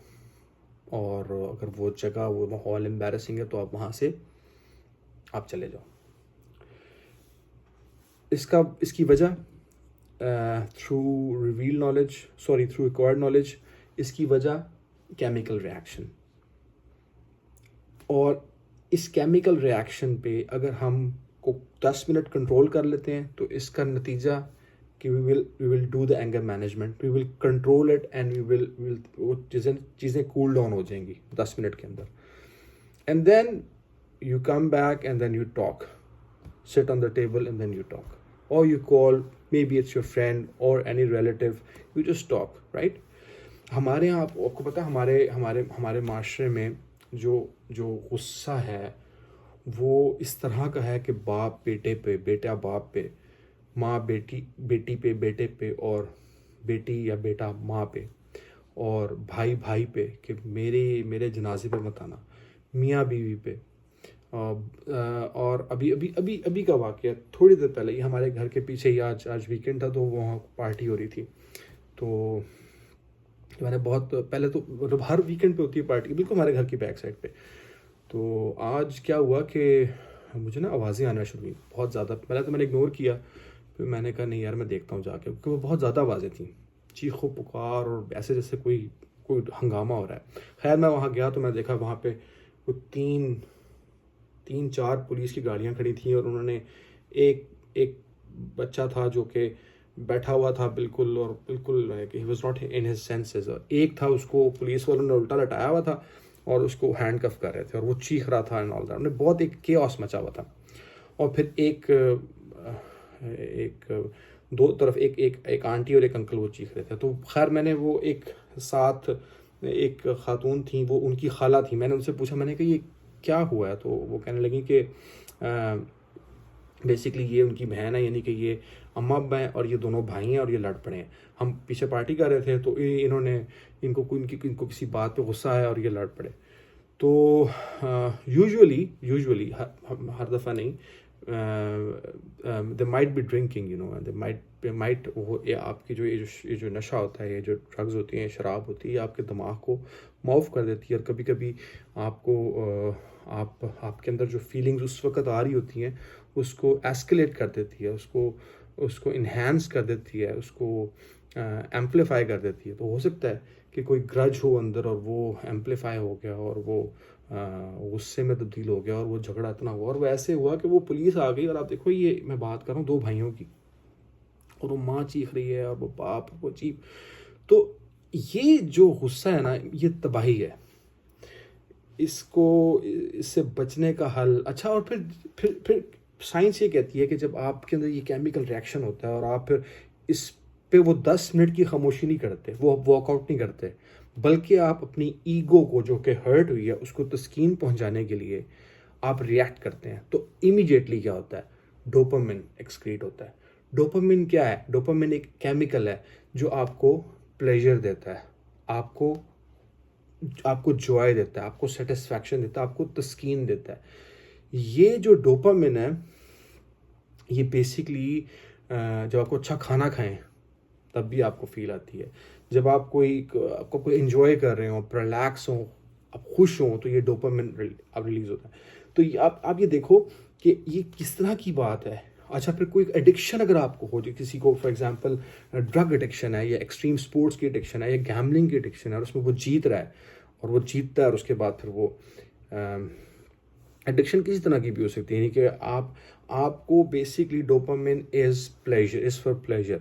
اور اگر وہ جگہ، وہ ماحول امبیرسنگ ہے تو آپ وہاں سے آپ چلے جاؤ. اس کی وجہ تھرو ایکوائرڈ نالج، اس کی وجہ کیمیکل ریاکشن. اور اس کیمیکل ریاکشن پہ اگر ہم کو 10 منٹ کنٹرول کر لیتے ہیں تو اس کا نتیجہ کہ we will do the anger management, we will control it, and وہ چیزیں کول ڈاؤن ہو جائیں گی 10 منٹ کے اندر. And then you come back and then you talk, sit on the table and then you talk, or you call, maybe it's your friend or any relative, you just talk, right? ہمارے یہاں آپ کو پتہ ہے ہمارے معاشرے میں جو غصہ ہے وہ اس طرح کا ہے کہ باپ بیٹے پہ، بیٹا باپ پہ، ماں بیٹی پہ، بیٹے پہ، اور بیٹی یا بیٹا ماں پہ، اور بھائی پہ کہ میرے جنازے پہ مت آنا، میاں بیوی پہ. اور ابھی کا واقعہ تھوڑی دیر پہلے یہ ہمارے گھر کے پیچھے ہی، آج ویکینڈ تھا تو وہاں پارٹی ہو رہی تھی. تو میں نے بہت پہلے تو مطلب ہر ویکینڈ پہ ہوتی ہے پارٹی، بالکل ہمارے گھر کی بیک سائڈ پہ. تو آج کیا ہوا کہ مجھے نا آوازیں آنا شروع ہوئی بہت زیادہ. پہلے تو میں نے اگنور کیا، پھر میں نے کہا نہیں یار میں دیکھتا ہوں جا کے، کیونکہ وہ بہت زیادہ آوازیں تھیں، چیخ و پکار، اور ایسے جیسے کوئی ہنگامہ ہو رہا ہے. خیر میں وہاں گیا تو میں دیکھا وہاں پہ وہ 3-4 پولیس کی گاڑیاں کھڑی تھیں، اور انہوں نے ایک بچہ تھا جو کہ بیٹھا ہوا تھا بالکل کہ he was not in his senses، اور ایک تھا اس کو پولیس والوں نے الٹا لٹایا ہوا تھا اور اس کو ہینڈ کف کر رہے تھے، اور وہ چیخ رہا تھا، انہوں نے بہت ایک کیوس مچا ہوا تھا. اور پھر ایک دو طرف ایک آنٹی اور ایک انکل وہ چیخ رہے تھے. تو خیر میں نے وہ ساتھ ایک خاتون تھیں، وہ ان کی خالہ تھی، میں نے ان سے پوچھا، میں نے کہا یہ کیا ہوا ہے؟ تو وہ کہنے لگی کہ بیسکلی یہ ان کی بہن ہے، یعنی کہ یہ اماں ابا ہیں اور یہ دونوں بھائی ہیں اور یہ لڑ پڑے ہیں. ہم پیچھے پارٹی کر رہے تھے تو ان کو کسی بات پہ غصہ آیا اور یہ لڑ پڑے. تو یوزولی ہر دفعہ نہیں، they might be drinking, they might آپ کی یہ جو نشہ ہوتا ہے، یہ جو ڈرگز ہوتی ہیں، شراب ہوتی ہے، آپ کے دماغ کو معاف کر دیتی ہے، اور کبھی کبھی آپ کو آپ کے اندر جو فیلنگز اس وقت آ رہی ہوتی ہیں اس کو ایسکلیٹ کر دیتی ہے، اس کو انہینس کر دیتی ہے، اس کو ایمپلیفائی کر دیتی ہے. تو ہو سکتا ہے کہ کوئی گرج ہو اندر اور وہ ایمپلیفائی ہو گیا اور وہ غصے میں تبدیل ہو گیا اور وہ جھگڑا اتنا ہوا اور وہ ایسے ہوا کہ وہ پولیس آ گئی. اور آپ دیکھو یہ میں بات کر رہا ہوں 2 بھائیوں کی، اور وہ ماں چیخ رہی ہے اور وہ باپ وہ چیخ. تو یہ جو غصہ ہے نا یہ تباہی ہے. اس سے بچنے کا حل اچھا. اور پھر سائنس یہ کہتی ہے کہ جب آپ کے اندر یہ کیمیکل ریئیکشن ہوتا ہے اور آپ پھر اس پہ وہ 10 منٹ کی خاموشی نہیں کرتے، وہ واک آؤٹ نہیں کرتے، بلکہ آپ اپنی ایگو کو جو کہ ہرٹ ہوئی ہے اس کو تسکین پہنچانے کے لیے آپ ریئیکٹ کرتے ہیں. تو امیڈیٹلی کیا ہوتا ہے؟ ڈوپامن ایکسکریٹ ہوتا ہے. ڈوپامن کیا ہے؟ ڈوپامن ایک کیمیکل ہے جو آپ کو پلیجر دیتا ہے، آپ کو جوائے دیتا ہے، آپ کو سیٹسفیکشن دیتا ہے، آپ کو تسکین دیتا ہے. یہ جو ڈوپامن ہے یہ بیسکلی جب آپ کو اچھا کھانا کھائیں تب بھی آپ کو فیل آتی ہے. جب آپ کوئی انجوائے کر رہے ہوں، آپ ریلیکس ہوں، آپ خوش ہوں، تو یہ ڈوپامن ریلیز ہوتا ہے. تو آپ یہ دیکھو کہ یہ کس طرح کی بات ہے. اچھا پھر کوئی ایڈکشن اگر آپ کو ہو جائے، کسی کو فار ایگزامپل ڈرگ ایڈکشن ہے یا ایکسٹریم سپورٹس کی ایڈکشن ہے یا گیملنگ کی ایڈکشن ہے اور اس میں وہ جیت رہا ہے اور وہ جیتتا ہے اور اس کے بعد پھر وہ ایڈکشن کسی طرح کی بھی ہو سکتی ہے. یعنی کہ آپ کو basically dopamine is for pleasure,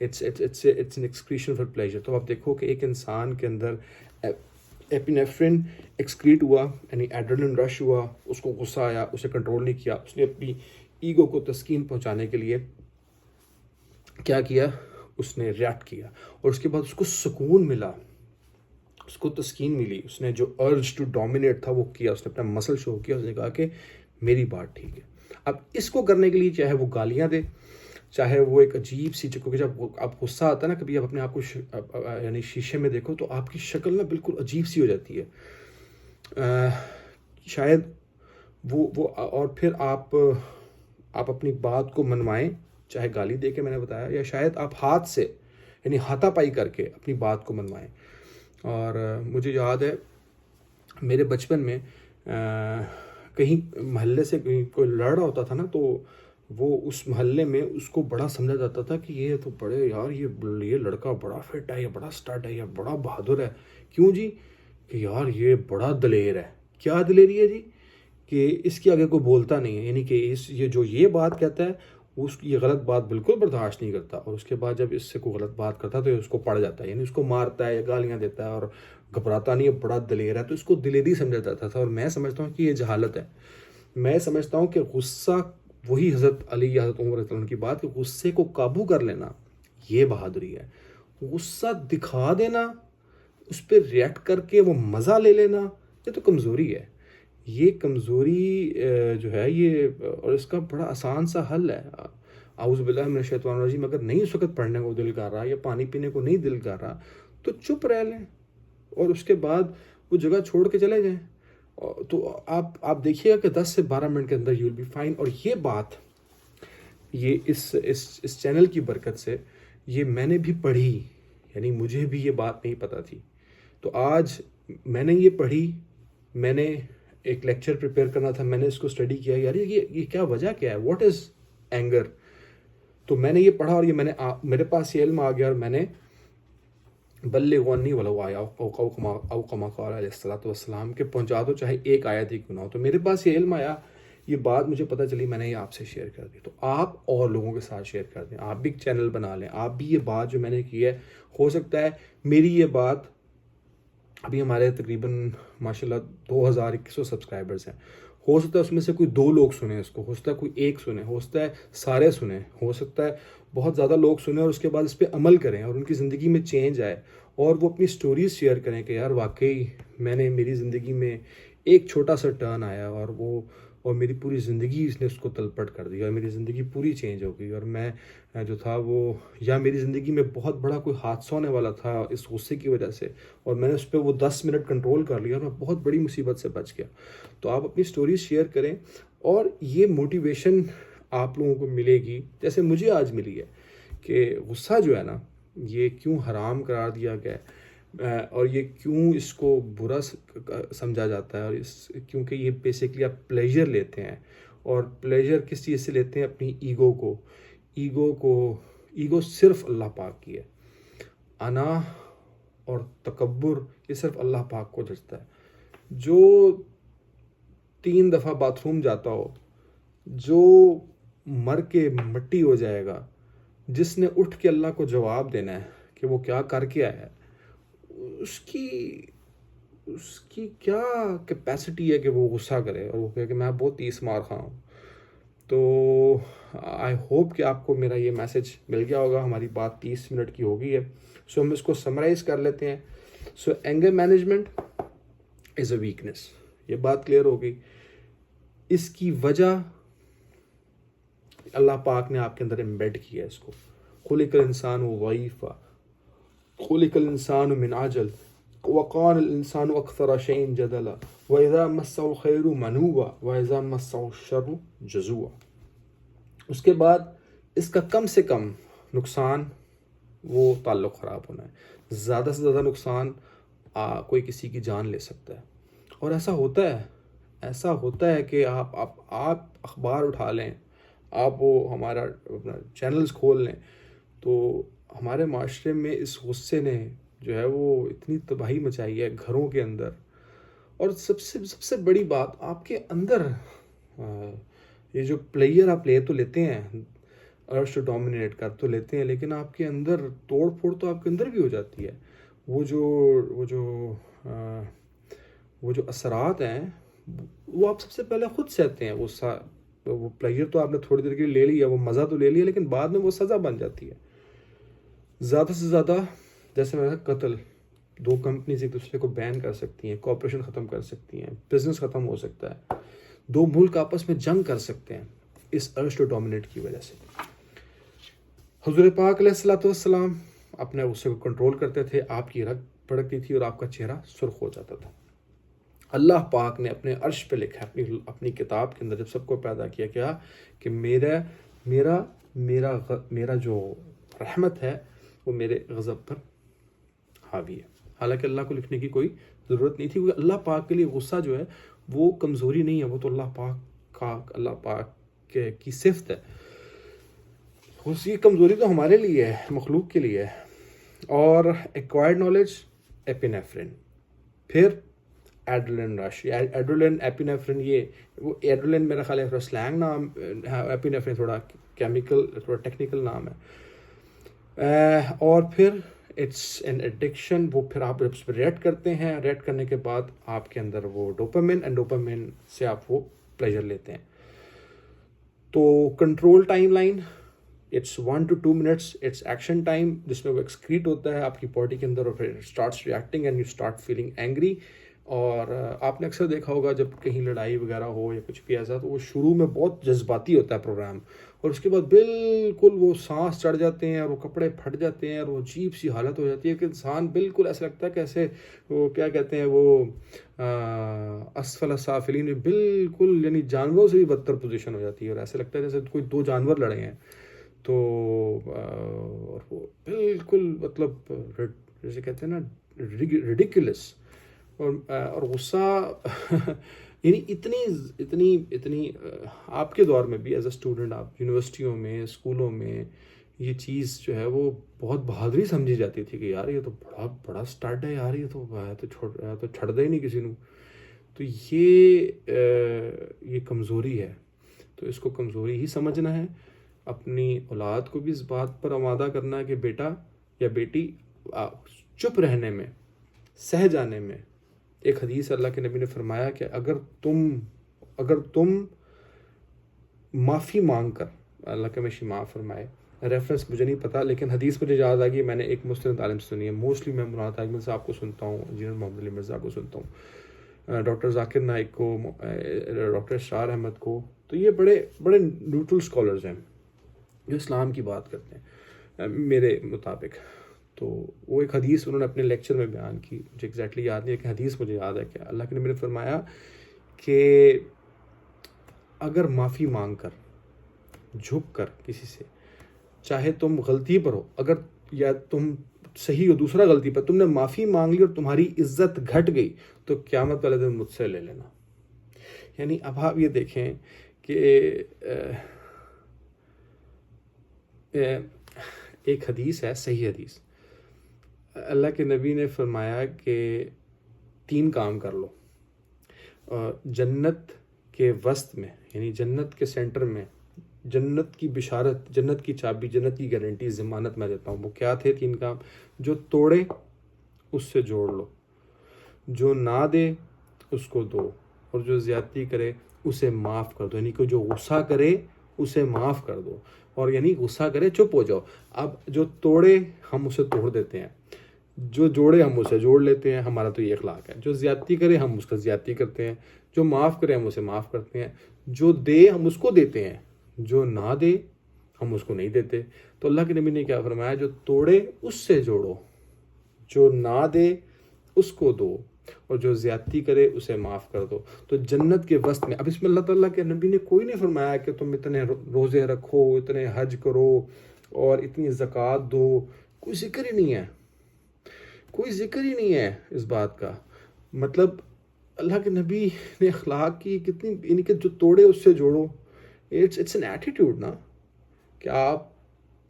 it's an excretion for pleasure. تو آپ دیکھو کہ ایک انسان کے اندر ایپینیفرین ایکسکریٹ ہوا، یعنی ایڈرینلن رش ہوا، اس کو غصہ آیا، اسے کنٹرول نہیں کیا، اس نے اپنی ایگو کو تسکین پہنچانے کے لیے کیا کیا؟ اس نے ریئیکٹ کیا اور اس کے بعد اس کو سکون ملا، اس کو تسکین ملی. اس نے جو ارج ٹو ڈومینیٹ تھا وہ کیا، اس نے اپنا مسل شو کیا، اس نے کہا کہ میری بات ٹھیک ہے. اب اس کو کرنے کے لیے چاہے وہ گالیاں دے، چاہے وہ ایک عجیب سی، کیونکہ جب آپ غصہ آتا ہے نا کبھی آپ اپنے آپ کو یعنی شیشے میں دیکھو تو آپ کی شکل نا بالکل عجیب سی ہو جاتی ہے. شاید وہ اور پھر آپ اپنی بات کو منوائیں، چاہے گالی دے کے میں نے بتایا، یا شاید آپ ہاتھ سے یعنی ہاتھا پائی کر کے اپنی بات کو منوائیں. اور مجھے یاد ہے میرے بچپن میں کہیں محلے سے کوئی لڑ رہا ہوتا تھا نا، تو وہ اس محلے میں اس کو بڑا سمجھا جاتا تھا کہ یہ تو بڑے یار یہ لڑکا بڑا فٹ ہے، یہ بڑا اسٹارٹ ہے، یہ بڑا بہادر ہے. کیوں جی؟ کہ یار یہ بڑا دلیر ہے. کیا دلیری ہے جی؟ کہ اس کے آگے کوئی بولتا نہیں ہے. یعنی کہ یہ بات کہتا ہے یہ غلط بات بالکل برداشت نہیں کرتا، اور اس کے بعد جب اس سے کوئی غلط بات کرتا ہے تو اس کو پڑ جاتا ہے، یعنی اس کو مارتا ہے یا گالیاں دیتا ہے اور گھبراتا نہیں ہے، بڑا دلیر ہے. تو اس کو دلیری سمجھا جاتا تھا. اور میں سمجھتا ہوں کہ یہ جہالت ہے. میں سمجھتا ہوں کہ غصہ، وہی حضرت علی یا حضرت عمر رضی اللہ عنہ کی بات، کہ غصے کو قابو کر لینا یہ بہادری ہے. غصہ دکھا دینا، اس پہ ریئیکٹ کر کے وہ مزہ لے لینا، یہ تو کمزوری ہے. یہ کمزوری جو ہے یہ، اور اس کا بڑا آسان سا حل ہے. اعوذ باللہ من الشیطان الرجیم. اگر نہیں اس وقت پڑھنے کو دل کر رہا یا پانی پینے کو نہیں دل کر رہا تو چپ رہ لیں اور اس کے بعد وہ جگہ چھوڑ کے چلے جائیں. تو آپ دیکھیے گا کہ 10 سے 12 منٹ کے اندر یو ول بی فائن. اور یہ بات یہ اس چینل کی برکت سے یہ میں نے بھی پڑھی، یعنی مجھے بھی یہ بات نہیں پتہ تھی. تو آج میں نے یہ پڑھی، میں نے ایک لیکچر پریپیئر کرنا تھا، میں نے اس کو اسٹڈی کیا، یار یہ کیا وجہ کیا ہے، واٹ از اینگر. تو میں نے یہ پڑھا اور یہ میرے پاس یہ علم آ گیا، اور میں نے بلغوا عنی ولو آیا او کما قال علیہ الصلوۃ والسلام کے پہنچا دو چاہے ایک آیت ہی کیوں نہ ہو. تو میرے پاس یہ علم آیا، یہ بات مجھے پتہ چلی، میں نے یہ آپ سے شیئر کر دی. تو آپ اور لوگوں کے ساتھ شیئر کر دیں، آپ بھی ایک چینل بنا لیں. آپ بھی یہ بات جو میں نے کی ہے، ہو سکتا ہے میری یہ بات، ابھی ہمارے تقریباً ماشاءاللہ 2100 سبسکرائبرز ہیں، ہو سکتا ہے اس میں سے کوئی 2 لوگ سنیں اس کو، ہو سکتا ہے کوئی 1 سنیں، ہو سکتا ہے سارے سنیں، ہو سکتا ہے بہت زیادہ لوگ سنیں اور اس کے بعد اس پہ عمل کریں اور ان کی زندگی میں چینج آئے، اور وہ اپنی سٹوریز شیئر کریں کہ یار واقعی میری زندگی میں ایک چھوٹا سا ٹرن آیا اور میری پوری زندگی اس نے اس کو تلپٹ کر دی اور میری زندگی پوری چینج ہو گئی، اور میں جو تھا وہ، یا میری زندگی میں بہت بڑا کوئی حادثہ ہونے والا تھا اس غصے کی وجہ سے، اور میں نے اس پہ وہ 10 منٹ کنٹرول کر لیا اور میں بہت بڑی مصیبت سے بچ گیا. تو آپ اپنی سٹوریز شیئر کریں، اور یہ موٹیویشن آپ لوگوں کو ملے گی جیسے مجھے آج ملی ہے کہ غصہ جو ہے نا یہ کیوں حرام قرار دیا گیا ہے. اور یہ کیوں اس کو برا سمجھا جاتا ہے، اور کیونکہ یہ بیسکلی آپ پلیجر لیتے ہیں، اور پلیجر کس چیز سے لیتے ہیں؟ اپنی ایگو صرف اللہ پاک کی ہے. انا اور تکبر یہ صرف اللہ پاک کو جچتا ہے. جو 3 دفعہ باتھ روم جاتا ہو، جو مر کے مٹی ہو جائے گا، جس نے اٹھ کے اللہ کو جواب دینا ہے کہ وہ کیا کر کے آیا ہے، اس کی کیا کیپیسٹی ہے کہ وہ غصہ کرے اور وہ کہے کہ میں بہت 30 مار خواہ ہوں. تو آئی ہوپ کہ آپ کو میرا یہ میسج مل گیا ہوگا. ہماری بات 30 منٹ کی ہو گئی ہے، سو ہم اس کو سمرائز کر لیتے ہیں. So anger management is a weakness, یہ بات کلیئر ہو گئی. اس کی وجہ اللہ پاک نے آپ کے اندر امبیڈ کیا ہے اس کو. خلق الانسان ضعیفا، خلق الانسان من عجل، وقال الانسان اکثر شیء جدلا، واذا مسه الخیر منوبا واذا مسه الشر جزوعا. اس کے بعد اس کا کم سے کم نقصان وہ تعلق خراب ہونا ہے، زیادہ سے زیادہ نقصان کوئی کسی کی جان لے سکتا ہے. اور ایسا ہوتا ہے کہ آپ اخبار اٹھا لیں، آپ وہ ہمارا چینلز کھول لیں، تو ہمارے معاشرے میں اس غصے نے جو ہے وہ اتنی تباہی مچائی ہے گھروں کے اندر. اور سب سے بڑی بات، آپ کے اندر یہ جو پلیئر آپ لے تو لیتے ہیں، ارش ڈومینیٹ کر تو لیتے ہیں، لیکن آپ کے اندر توڑ پھوڑ تو آپ کے اندر بھی ہو جاتی ہے. وہ جو اثرات ہیں وہ آپ سب سے پہلے خود سہتے ہیں. وہ پلیئر تو آپ نے تھوڑی دیر کے لیے لے لیا، وہ مزہ تو لے لیا، لیکن بعد میں وہ سزا بن جاتی ہے. زیادہ سے زیادہ جیسے میں نے قتل، 2 کمپنیز ایک دوسرے کو بین کر سکتی ہیں، کوآپریشن ختم کر سکتی ہیں، بزنس ختم ہو سکتا ہے، 2 ملک آپس میں جنگ کر سکتے ہیں اس ارش ٹو ڈومینیٹ کی وجہ سے. حضور پاک علیہ الصلوۃ والسلام اپنے غصے کو کنٹرول کرتے تھے، آپ کی رگ بھڑکتی تھی اور آپ کا چہرہ سرخ ہو جاتا تھا. اللہ پاک نے اپنے عرش پہ لکھا ہے، اپنی کتاب کے اندر جب سب کو پیدا کیا کیا کہ میرا جو رحمت ہے وہ میرے غضب پر حاوی ہے. حالانکہ اللہ کو لکھنے کی کوئی ضرورت نہیں تھی، کیونکہ اللہ پاک کے لیے غصہ جو ہے وہ کمزوری نہیں ہے، وہ تو اللہ پاک کی صفت ہے. اس کی کمزوری تو ہمارے لیے ہے، مخلوق کے لیے ہے. اور ایکوائرڈ نالج ایپینیفرین، پھر ایڈرلن رش. ایڈرلن ایپینیفرین، وہ ایڈرلن میرا خیال ہے تھوڑا سلینگ نام، ایپینیفرین تھوڑا کیمیکل، تھوڑا ٹیکنیکل نام ہے. اور پھر اٹس این ایڈکشن. وہ پھر آپ جب ریٹ کرتے ہیں، ریٹ کرنے کے بعد آپ کے اندر وہ ڈوپامین سے آپ وہ پلیجر لیتے ہیں. تو کنٹرول ٹائم لائن، اٹس 1 to 2 minutes، it's action time, جس میں وہ ایکسکریٹ ہوتا ہے آپ کی باڈی کے اندر، اور پھر starts reacting and you start feeling angry. اور آپ نے اکثر دیکھا ہوگا جب کہیں لڑائی وغیرہ ہو یا کچھ بھی ایسا، تو وہ شروع میں بہت جذباتی ہوتا ہے پروگرام، اور اس کے بعد بالکل وہ سانس چڑھ جاتے ہیں اور وہ کپڑے پھٹ جاتے ہیں اور وہ عجیب سی حالت ہو جاتی ہے کہ انسان بالکل ایسا لگتا ہے کہ ایسے وہ کیا کہتے ہیں، وہ اسفل سافلین، بالکل یعنی جانوروں سے بھی بدتر پوزیشن ہو جاتی ہے، اور ایسا لگتا ہے جیسے کوئی 2 جانور لڑے ہیں. تو وہ بالکل مطلب جیسے کہتے ہیں نا ریڈیکولس. اور غصہ یعنی اتنی آپ کے دور میں بھی ایز اے اسٹوڈنٹ، آپ یونیورسٹیوں میں، اسکولوں میں یہ چیز جو ہے وہ بہت بہادری سمجھی جاتی تھی کہ یار یہ تو بڑا اسٹارٹ ہے یار، یہ تو چھڑ دے ہی نہیں کسی نے. تو یہ کمزوری ہے، تو اس کو کمزوری ہی سمجھنا ہے. اپنی اولاد کو بھی اس بات پر آمادہ کرنا ہے کہ بیٹا یا بیٹی چپ رہنے میں، سہ جانے میں. ایک حدیث اللہ کے نبی نے فرمایا کہ اگر تم معافی مانگ کر، اللہ کا ہمیشہ معاف فرمائے، ریفرنس مجھے نہیں پتا لیکن حدیث مجھے یاد آ گئی، میں نے ایک مسلم عالم سے سنی ہے. موسٹلی میں مراد احمد صاحب کو سنتا ہوں، انجینئر محمد علی مرزا کو سنتا ہوں، ڈاکٹر ذاکر نائک کو، ڈاکٹر اسرار احمد کو. تو یہ بڑے نیوٹرل اسکالرز ہیں جو اسلام کی بات کرتے ہیں میرے مطابق. تو وہ ایک حدیث انہوں نے اپنے لیکچر میں بیان کی، مجھے ایگزیکٹلی یاد نہیں ہے کہ حدیث مجھے یاد ہے کہ اللہ کے نبی نے فرمایا کہ اگر معافی مانگ کر، جھک کر کسی سے، چاہے تم غلطی پر ہو، اگر یا صحیح ہو دوسرا غلطی پر، تم نے معافی مانگ لی اور تمہاری عزت گھٹ گئی تو قیامت والے دن مجھ سے لے لینا. یعنی اب آپ یہ دیکھیں کہ ایک حدیث ہے، صحیح حدیث، اللہ کے نبی نے فرمایا کہ 3 کام کر لو، جنت کے وسط میں، یعنی جنت کے سینٹر میں، جنت کی بشارت، جنت کی چابی، جنت کی گارنٹی، ضمانت میں دیتا ہوں. وہ کیا تھے 3 کام؟ جو توڑے اس سے جوڑ لو، جو نہ دے اس کو دو، اور جو زیادتی کرے اسے معاف کر دو. یعنی کہ جو غصہ کرے اسے معاف کر دو، اور یعنی غصہ کرے چپ ہو جاؤ. اب جو توڑے ہم اسے توڑ دیتے ہیں، جو جوڑے ہم اسے جوڑ لیتے ہیں، ہمارا تو یہ اخلاق ہے. جو زیادتی کرے ہم اس کا زیادتی کرتے ہیں، جو معاف کرے ہم اسے معاف کرتے ہیں، جو دے ہم اس کو دیتے ہیں، جو نہ دے ہم اس کو نہیں دیتے. تو اللہ کے نبی نے کیا فرمایا؟ جو توڑے اس سے جوڑو، جو نہ دے اس کو دو، اور جو زیادتی کرے اسے معاف کر دو. تو جنت کے وسط میں، اب اس میں اللہ تعالیٰ کے نبی نے کوئی نہیں فرمایا کہ تم اتنے روزے رکھو، اتنے حج کرو اور اتنی زکوٰۃ دو. کوئی ذکر ہی نہیں ہے، کوئی ذکر ہی نہیں ہے اس بات کا. مطلب اللہ کے نبی نے اخلاق کی کتنی، یعنی کہ جو توڑے اس سے جوڑو. اٹس این ایٹیٹیوڈ نا، کہ آپ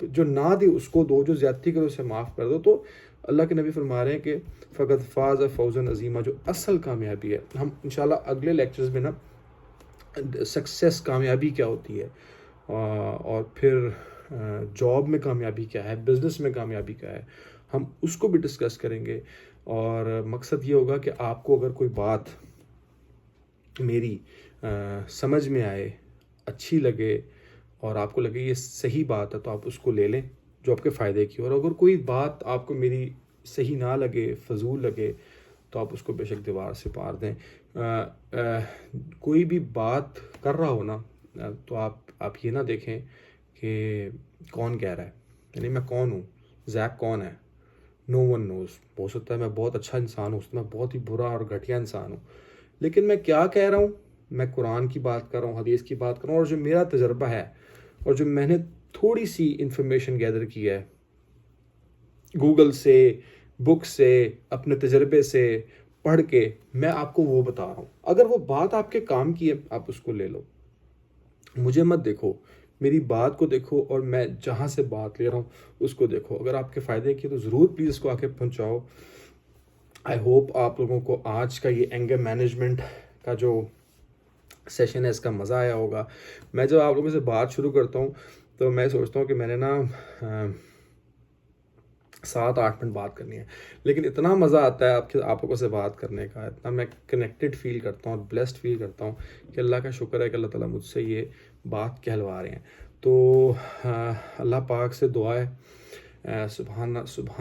جو نہ دے اس کو دو، جو زیادتی کرو اسے معاف کر دو. تو اللہ کے نبی فرما رہے ہیں کہ فقط فاز فوزا عظیمہ، جو اصل کامیابی ہے. ہم انشاءاللہ اگلے لیکچرز میں نا سکسیس کامیابی کیا ہوتی ہے، اور پھر جاب میں کامیابی کیا ہے، بزنس میں کامیابی کیا ہے، ہم اس کو بھی ڈسکس کریں گے. اور مقصد یہ ہوگا کہ آپ کو اگر کوئی بات میری سمجھ میں آئے، اچھی لگے، اور آپ کو لگے یہ صحیح بات ہے، تو آپ اس کو لے لیں جو آپ کے فائدے کی. اور اگر کوئی بات آپ کو میری صحیح نہ لگے، فضول لگے، تو آپ اس کو بے شک دیوار سے پار دیں. کوئی بھی بات کر رہا ہو نا، تو آپ یہ نہ دیکھیں کہ کون کہہ رہا ہے، یعنی میں کون ہوں، زیک کون ہے. نو ون نوز. ہو سکتا ہے میں بہت اچھا انسان ہوں، میں بہت ہی برا اور گھٹیا انسان ہوں، لیکن میں کیا کہہ رہا ہوں؟ میں قرآن کی بات کر رہا ہوں، حدیث کی بات کر رہا ہوں، اور جو میرا تجربہ ہے، اور جو میں نے تھوڑی سی انفارمیشن گیدر کی ہے گوگل سے، بک سے، اپنے تجربے سے پڑھ کے، میں آپ کو وہ بتا رہا ہوں. اگر وہ بات آپ کے کام کی ہے، آپ اس کو لے لو. مجھے مت دیکھو، میری بات کو دیکھو، اور میں جہاں سے بات لے رہا ہوں اس کو دیکھو. اگر آپ کے فائدے کی تو ضرور پلیز اس کو آ کے پہنچاؤ. آئی ہوپ آپ لوگوں کو آج کا یہ اینگر مینجمنٹ کا جو سیشن ہے اس کا مزہ آیا ہوگا. میں جب آپ لوگوں سے بات شروع کرتا ہوں تو میں سوچتا ہوں کہ میں نے نا 7-8 منٹ بات کرنی ہے، لیکن اتنا مزہ آتا ہے آپ لوگوں سے بات کرنے کا، اتنا میں کنیکٹڈ فیل کرتا ہوں اور بلیسڈ فیل کرتا ہوں کہ اللہ کا شکر ہے کہ اللہ تعالیٰ مجھ سے یہ بات کہلوا رہے ہیں. تو اللہ پاک سے دعا ہے، سبحان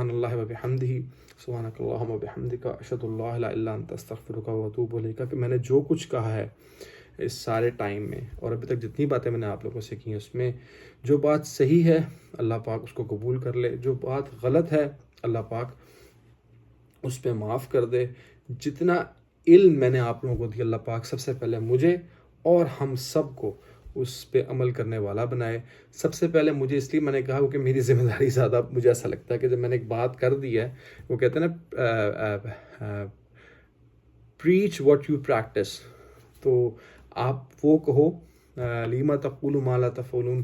اللہ و بحمدہ، سبحانک اللہم و بحمدک، اشہد ان لا الہ الا انت استغفرک و اتوب الیک. کہ میں نے جو کچھ کہا ہے اس سارے ٹائم میں، اور ابھی تک جتنی باتیں میں نے آپ لوگوں سے کی ہیں، اس میں جو بات صحیح ہے اللہ پاک اس کو قبول کر لے، جو بات غلط ہے اللہ پاک اس پہ معاف کر دے. جتنا علم میں نے آپ لوگوں کو دیا، اللہ پاک سب سے پہلے مجھے اور ہم سب کو اس پہ عمل کرنے والا بنائے. سب سے پہلے مجھے اس لیے میں نے کہا کیونکہ میری ذمہ داری زیادہ، مجھے ایسا لگتا ہے کہ جب میں نے ایک بات کر دی ہے، وہ کہتے ہیں نا پریچ واٹ یو پریکٹس. تو آپ وہ کہو، لیما تقول ما لا تفعلون،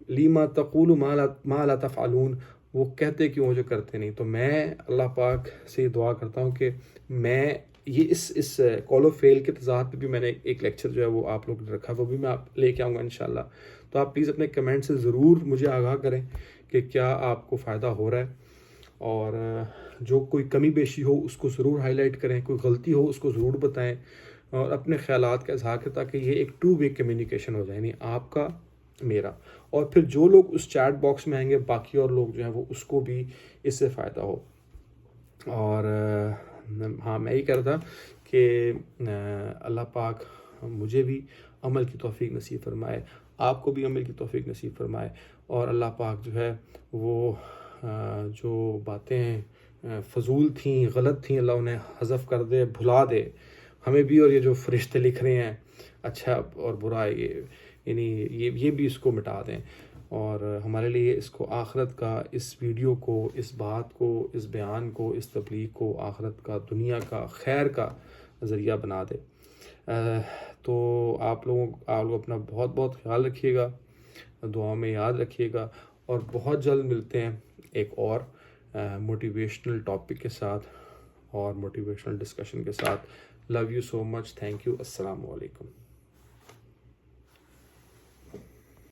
لیما تقول ما لا تفعلون، وہ کہتے کیوں جو کرتے نہیں. تو میں اللہ پاک سے یہ دعا کرتا ہوں کہ میں یہ اس کال آف فیل کے تضاد پہ بھی میں نے ایک لیکچر جو ہے وہ آپ لوگ نے رکھا، وہ بھی میں آپ لے کے آؤں گا انشاءاللہ. تو آپ پلیز اپنے کمنٹ سے ضرور مجھے آگاہ کریں کہ کیا آپ کو فائدہ ہو رہا ہے، اور جو کوئی کمی بیشی ہو اس کو ضرور ہائی لائٹ کریں، کوئی غلطی ہو اس کو ضرور بتائیں، اور اپنے خیالات کا اظہار کریں تاکہ یہ ایک 2 وے کمیونیکیشن ہو جائے، یعنی آپ کا، میرا. اور پھر جو لوگ اس چیٹ باکس میں آئیں گے، باقی اور لوگ جو ہیں وہ اس کو بھی اس سے فائدہ ہو. اور ہاں، میں یہ کہہ رہا تھا کہ اللہ پاک مجھے بھی عمل کی توفیق نصیب فرمائے، آپ کو بھی عمل کی توفیق نصیب فرمائے. اور اللہ پاک جو ہے وہ جو باتیں فضول تھیں، غلط تھیں، اللہ انہیں حذف کر دے، بھلا دے ہمیں بھی. اور یہ جو فرشتے لکھ رہے ہیں اچھا اور برا، یعنی یہ بھی اس کو مٹا دیں. اور ہمارے لیے اس کو آخرت کا، اس ویڈیو کو، اس بات کو، اس بیان کو، اس تبلیغ کو آخرت کا، دنیا کا، خیر کا ذریعہ بنا دے۔ تو آپ لوگ اپنا بہت بہت خیال رکھیے گا، دعاؤں میں یاد رکھیے گا، اور بہت جلد ملتے ہیں ایک اور موٹیویشنل ٹاپک کے ساتھ اور موٹیویشنل ڈسکشن کے ساتھ۔ Love you so much, thank you, السلام علیکم۔